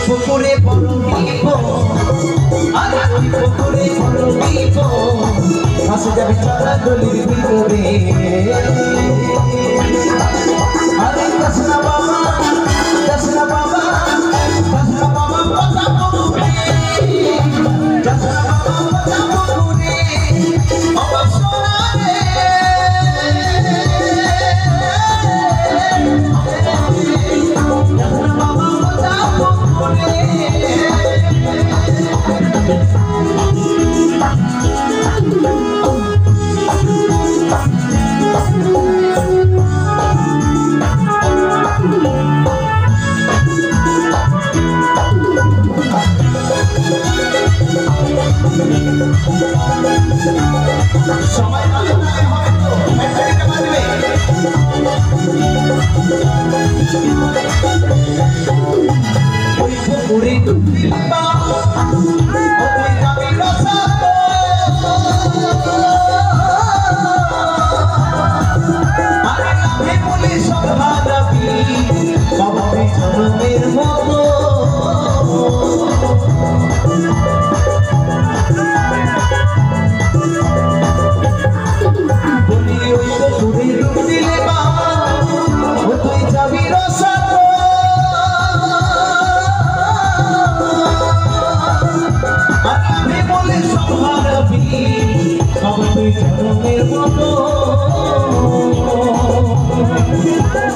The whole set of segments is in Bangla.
পুকুরে বড় দ্বীপ আর ওই পুকুরে বড় দ্বীপ ভাসে যাবে চলা গলির ভিতরে আরে দশনা বাবা দশনা বাবা দশনা বাবা পচা পুকুরে দশনা বাবা পচা পুকুরে বাবা সোনা রে দশনা বাবা পচা পুকুরে সবাই ভালো লাগে হয়তো একটা বাজবে ওই পুকুরে ডুববা ওই যাবি রসাত আরে লাভে বলে সব হারাবি বাবা জন্মের মতো জন্মের মতো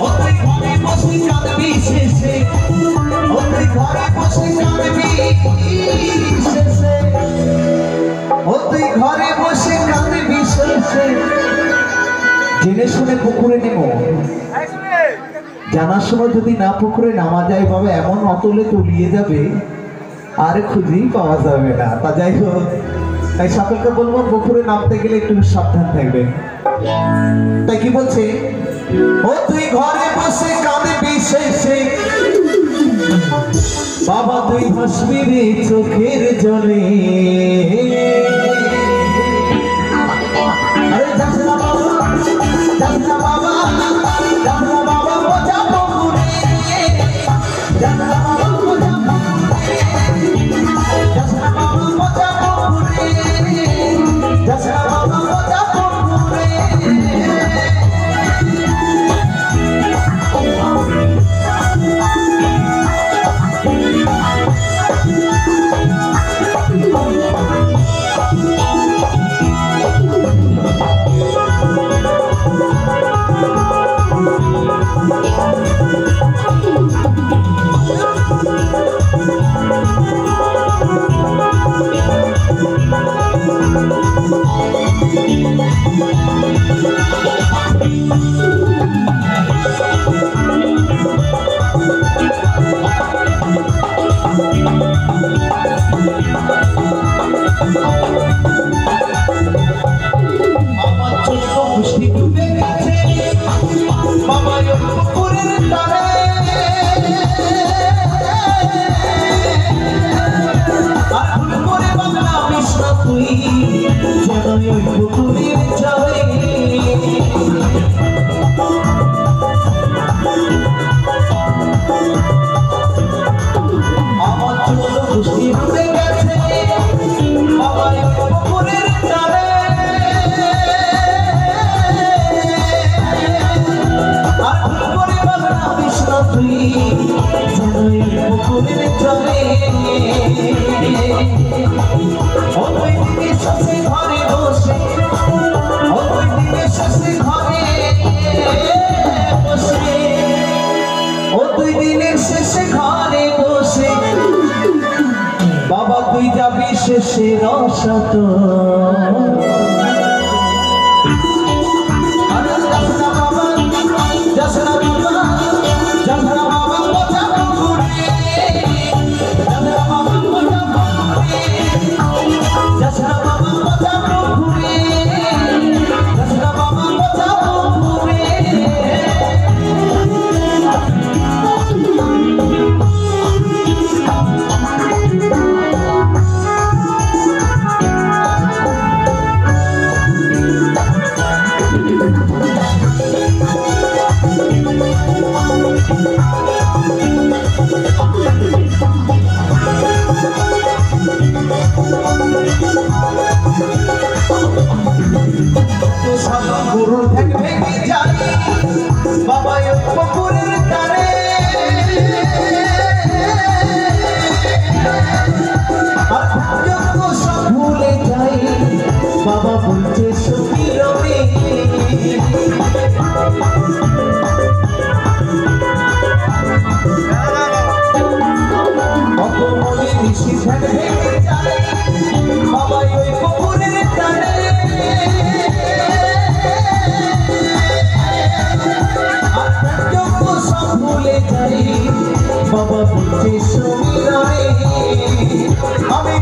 ওই ঘরে বসে কাঁদবি শেষে ওই ঘরে বসে কাঁদবি শেষে ওই ঘরে বসে কাঁদবি শেষে জেনে শুনে পুকুরে নেব জানার সময় যদি না পুকুরে নামা যায় বাবা এমন অতলে তলিয়ে যাবে আর খুঁজেই পাওয়া যাবে না তা যাই হোক তাই সকলকে বলবো পুকুরে নামতে গেলে একটু সাবধান থাকবেন তাই কি বলছে ও তুই ঘরে বসে কাঁদবি শেষে বাবা তুই ভাসবি রে চোখের জলে আরে যাস না বাবা যাস না বাবা যাস না বাবা বোঝা পুকুরে যাস না বাবা বোঝা পুকুরে যাস না বাবা বোঝা পুকুরে দশনা বাবা পচা পুকুরে সব গুরুর ধ্যান ভেঙে যায় বাবা ওই পুকুরের ধারে। আর যজ্ঞ সব ভুলে যাই বাবা বলছে সুমিরনে। কত মনে নিশি ধ্যান ভেঙে যায় বাবা ওই পুকুরের ধারে। আর যজ্ঞ সব ভুলে যাই বাবা বলছে সুমিরনে। আমি